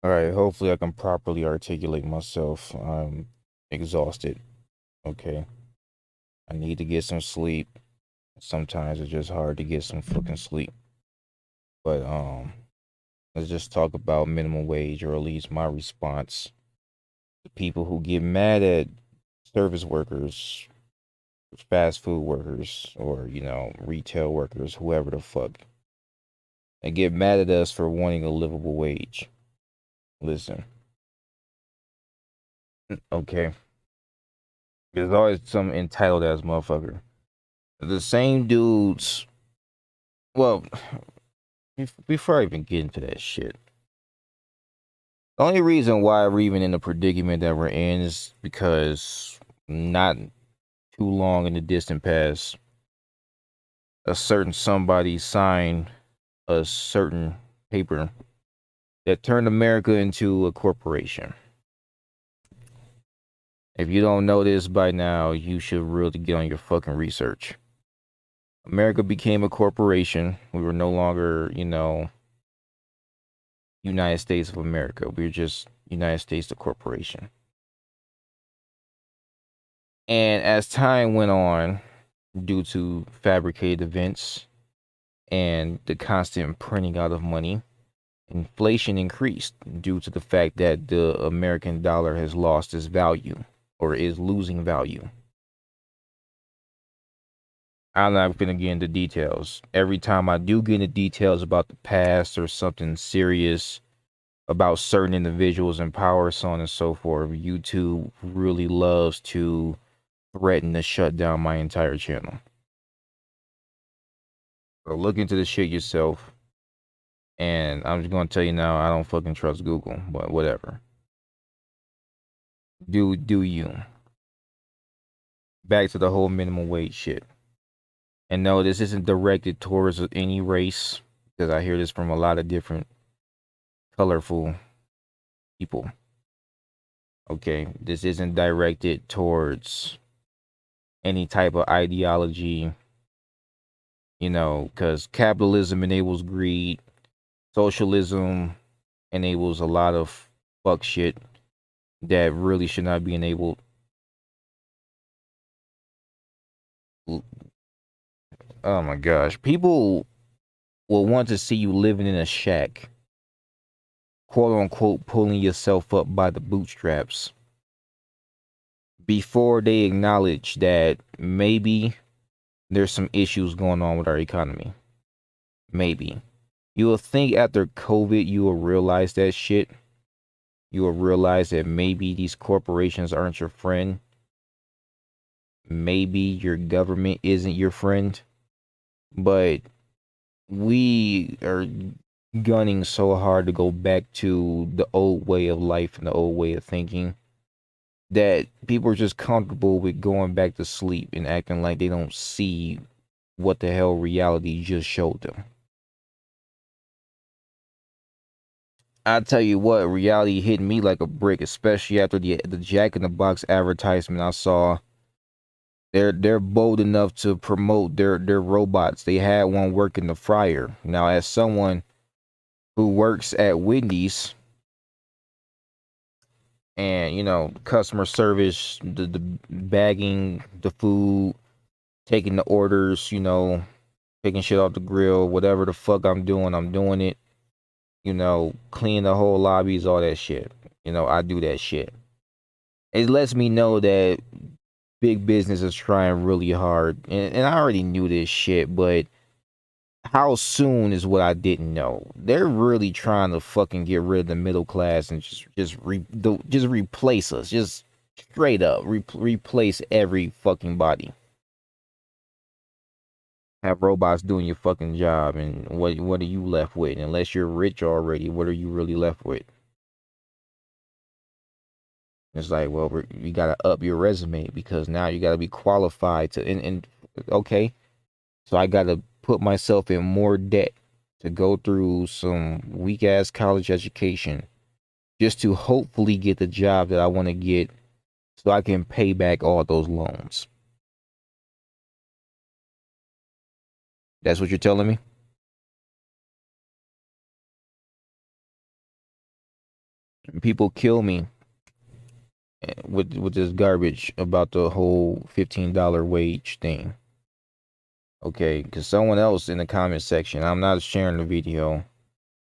All right, hopefully I can properly articulate myself. I'm exhausted. Okay. I need to get some sleep. Sometimes it's just hard to get some fucking sleep. But let's just talk about minimum wage, or at least my response to people who get mad at service workers, fast food workers, or retail workers, whoever the fuck. They get mad at us for wanting a livable wage. Listen, okay. There's always some entitled ass motherfucker. The same dudes. Well, before I even get into that shit, the only reason why we're even in the predicament that we're in is because not too long in the distant past, a certain somebody signed a certain paper that turned America into a corporation. If you don't know this by now, you should really get on your fucking research. America became a corporation. We were no longer, United States of America. We were just United States the corporation. And as time went on, due to fabricated events and the constant printing out of money, inflation increased due to the fact that the American dollar has lost its value or is losing value. I'm not going to get into details. Every time I do get into details about the past or something serious about certain individuals in power, so on and so forth, YouTube really loves to threaten to shut down my entire channel. So look into this shit yourself. And I'm just gonna tell you now, I don't fucking trust Google, but whatever. Do you. Back to the whole minimum wage shit. And no, this isn't directed towards any race, because I hear this from a lot of different colorful people. Okay, this isn't directed towards any type of ideology, because capitalism enables greed, socialism enables a lot of fuck shit that really should not be enabled. Oh my gosh, people will want to see you living in a shack, quote unquote, pulling yourself up by the bootstraps before they acknowledge that maybe there's some issues going on with our economy. Maybe. You will think after COVID, you will realize that shit. You will realize that maybe these corporations aren't your friend. Maybe your government isn't your friend. But we are gunning so hard to go back to the old way of life and the old way of thinking that people are just comfortable with going back to sleep and acting like they don't see what the hell reality just showed them. I tell you what, reality hit me like a brick, especially after the Jack in the Box advertisement I saw. They're bold enough to promote their robots. They had one working the fryer. Now, as someone who works at Wendy's, and customer service, the bagging the food, taking the orders, taking shit off the grill, whatever the fuck I'm doing it. Clean the whole lobbies, all that shit. I do that shit. It lets me know that big business is trying really hard, and I already knew this shit, but how soon is what I didn't know. They're really trying to fucking get rid of the middle class and just replace us, just straight up replace every fucking body. Have robots doing your fucking job, and what are you left with? Unless you're rich already, what are you really left with? It's like, well, you gotta up your resume because now you gotta be qualified to. And okay, so I gotta put myself in more debt to go through some weak ass college education just to hopefully get the job that I want to get, so I can pay back all those loans. That's what you're telling me? People kill me with this garbage about the whole $15 wage thing. Okay, because someone else in the comment section, I'm not sharing the video,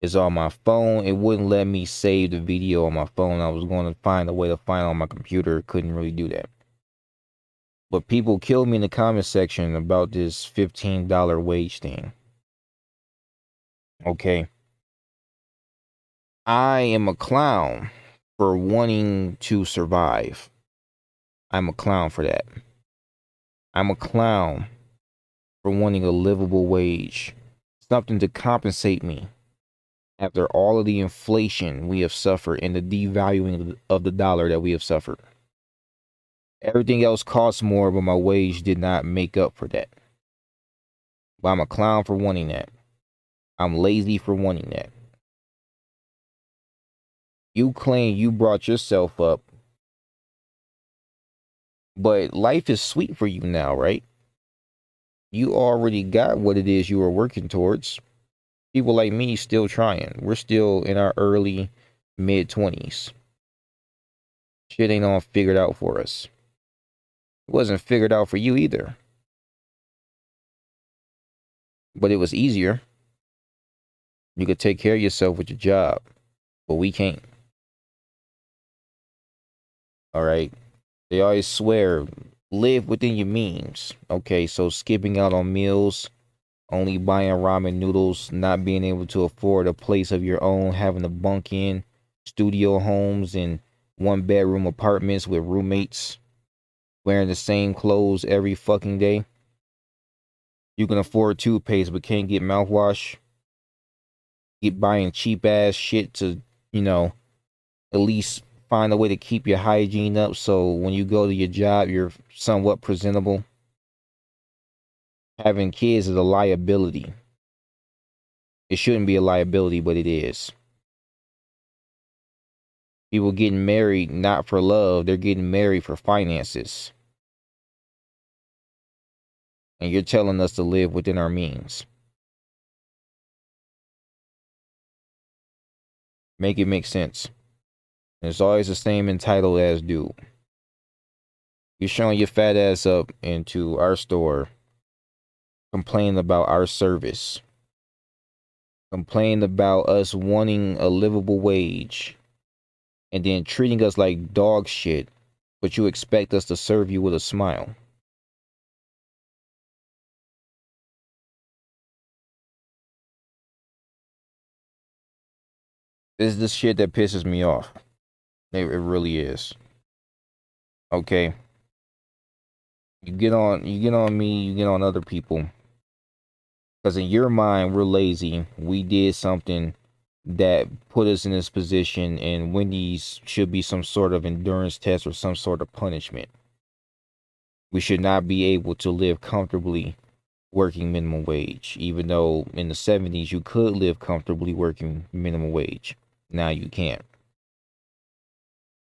is on my phone. It wouldn't let me save the video on my phone. I was going to find a way to find it on my computer. Couldn't really do that. But people killed me in the comment section about this $15 wage thing. Okay. I am a clown for wanting to survive. I'm a clown for that. I'm a clown for wanting a livable wage. Something to compensate me after all of the inflation we have suffered and the devaluing of the dollar that we have suffered. Everything else costs more, but my wage did not make up for that. But I'm a clown for wanting that. I'm lazy for wanting that. You claim you brought yourself up, but life is sweet for you now, right? You already got what it is you were working towards. People like me still trying. We're still in our early mid-20s. Shit ain't all figured out for us. It wasn't figured out for you either. But it was easier. You could take care of yourself with your job, but we can't. All right. They always swear, live within your means. Okay, so skipping out on meals, only buying ramen noodles, not being able to afford a place of your own, having to bunk in studio homes and 1-bedroom apartments with roommates, wearing the same clothes every fucking day. You can afford toothpaste but can't get mouthwash. Get buying cheap ass shit to, at least find a way to keep your hygiene up so when you go to your job you're somewhat presentable. Having kids is a liability. It shouldn't be a liability, but it is. People getting married not for love, they're getting married for finances. And you're telling us to live within our means. Make it make sense. And it's always the same entitled ass dude. You're showing your fat ass up into our store, complaining about our service, complaining about us wanting a livable wage, and then treating us like dog shit, but you expect us to serve you with a smile. This is the shit that pisses me off. It really is. Okay. You get on me, you get on other people. Because in your mind, we're lazy. We did something that put us in this position, and Wendy's should be some sort of endurance test or some sort of punishment. We should not be able to live comfortably working minimum wage, even though in the 70s you could live comfortably working minimum wage. Now you can't.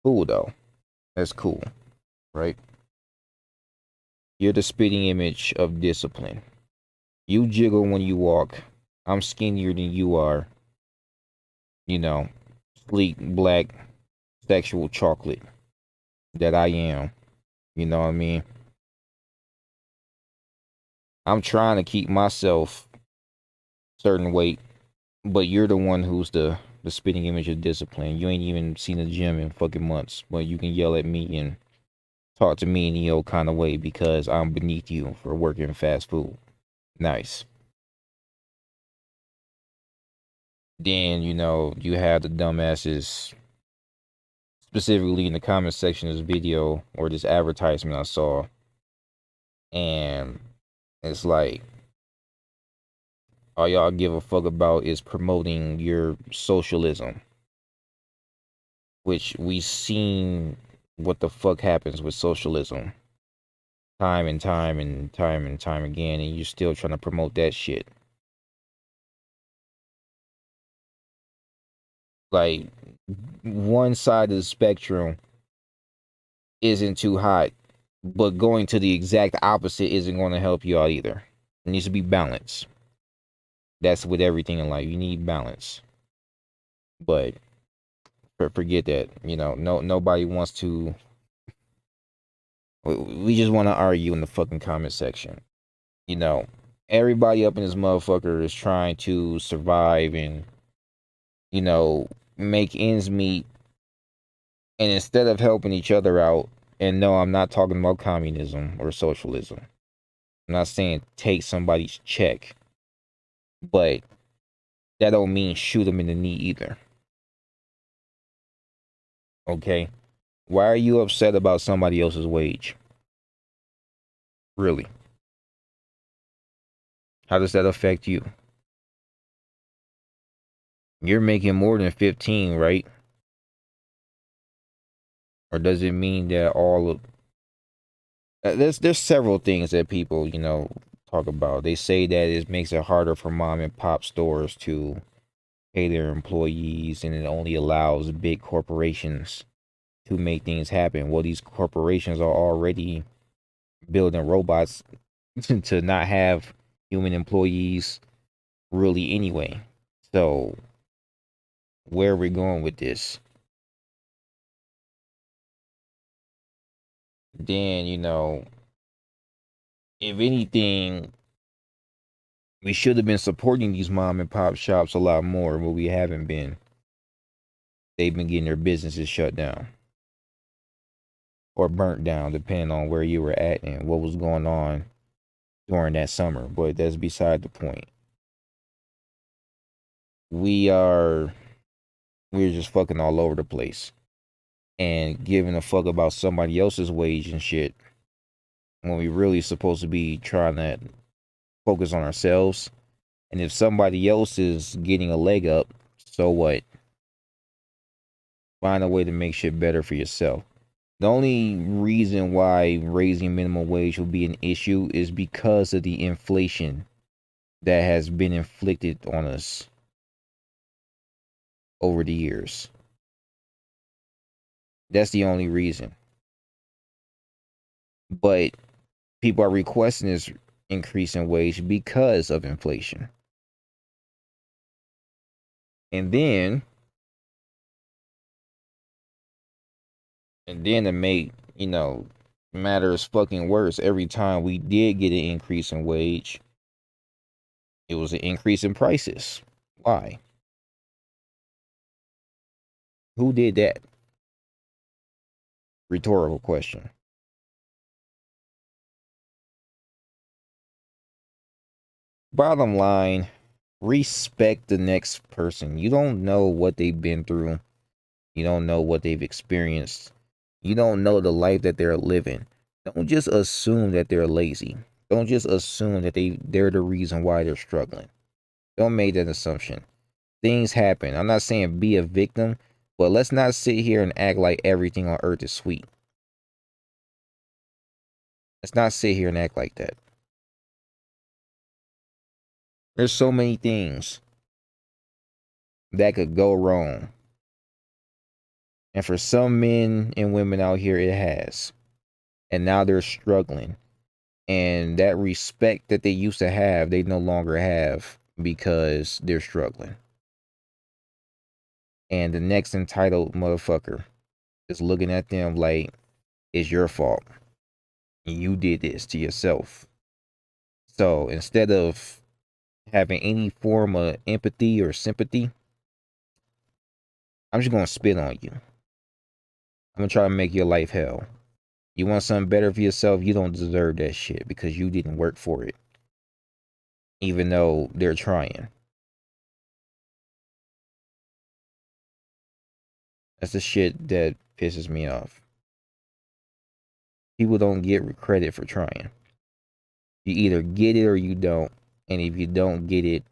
Cool though. That's cool, right? You're the spitting image of discipline. You jiggle when you walk. I'm skinnier than you are. Sleek, black, sexual chocolate that I am. You know what I mean? I'm trying to keep myself certain weight, but you're the one who's the spitting image of discipline. You ain't even seen the gym in fucking months, but you can yell at me and talk to me in the old kind of way because I'm beneath you for working fast food. Nice. Then, you have the dumbasses, specifically in the comment section of this video or this advertisement I saw. And it's like, all y'all give a fuck about is promoting your socialism. Which we seen what the fuck happens with socialism. Time and time and time and time again, and you're still trying to promote that shit. Like, one side of the spectrum isn't too hot, but going to the exact opposite isn't going to help you out either. It needs to be balance. That's with everything in life. You need balance. But Forget that. You know, nobody wants to. We just want to argue in the fucking comment section. You know, everybody up in this motherfucker is trying to survive and, you know, make ends meet. And instead of helping each other out, and no, I'm not talking about communism or socialism. I'm not saying take somebody's check, but that don't mean shoot them in the knee either. Okay? Why are you upset about somebody else's wage? Really? How does that affect you? You're making more than 15, right? Or does it mean that all of there's several things that people, you know, talk about. They say that it makes it harder for mom and pop stores to pay their employees, and it only allows big corporations to make things happen. Well, these corporations are already building robots to not have human employees really anyway. So where are we going with this? Then, you know, if anything, we should have been supporting these mom and pop shops a lot more, but we haven't been. They've been getting their businesses shut down or burnt down, depending on where you were at and what was going on during that summer. But that's beside the point. We're just fucking all over the place and giving a fuck about somebody else's wage and shit when we really supposed to be trying to focus on ourselves. And if somebody else is getting a leg up, so what? Find a way to make shit better for yourself. The only reason why raising minimum wage will be an issue is because of the inflation that has been inflicted on us over the years. That's the only reason. But people are requesting this increase in wage because of inflation. And then to make, you know, matters fucking worse, every time we did get an increase in wage, it was an increase in prices. Why? Who did that? Rhetorical question. Bottom line, respect the next person. You don't know what they've been through. You don't know what they've experienced. You don't know the life that they're living. Don't just assume that they're lazy. Don't just assume that they're the reason why they're struggling. Don't make that assumption. Things happen. I'm not saying be a victim, but let's not sit here and act like everything on earth is sweet. Let's not sit here and act like that. There's so many things that could go wrong. And for some men and women out here, it has. And now they're struggling. And that respect that they used to have, they no longer have because they're struggling. And the next entitled motherfucker is looking at them like it's your fault. You did this to yourself. So instead of having any form of empathy or sympathy, I'm just going to spit on you. I'm going to try to make your life hell. You want something better for yourself, you don't deserve that shit because you didn't work for it. Even though they're trying. That's the shit that pisses me off. People don't get credit for trying. You either get it or you don't. And if you don't get it,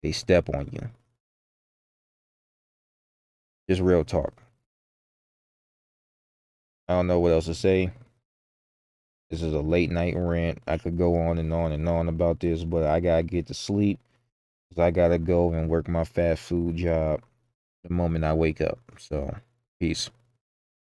they step on you. Just real talk. I don't know what else to say. This is a late night rant. I could go on and on and on about this, but I gotta get to sleep. Because I gotta go and work my fast food job the moment I wake up. So, peace.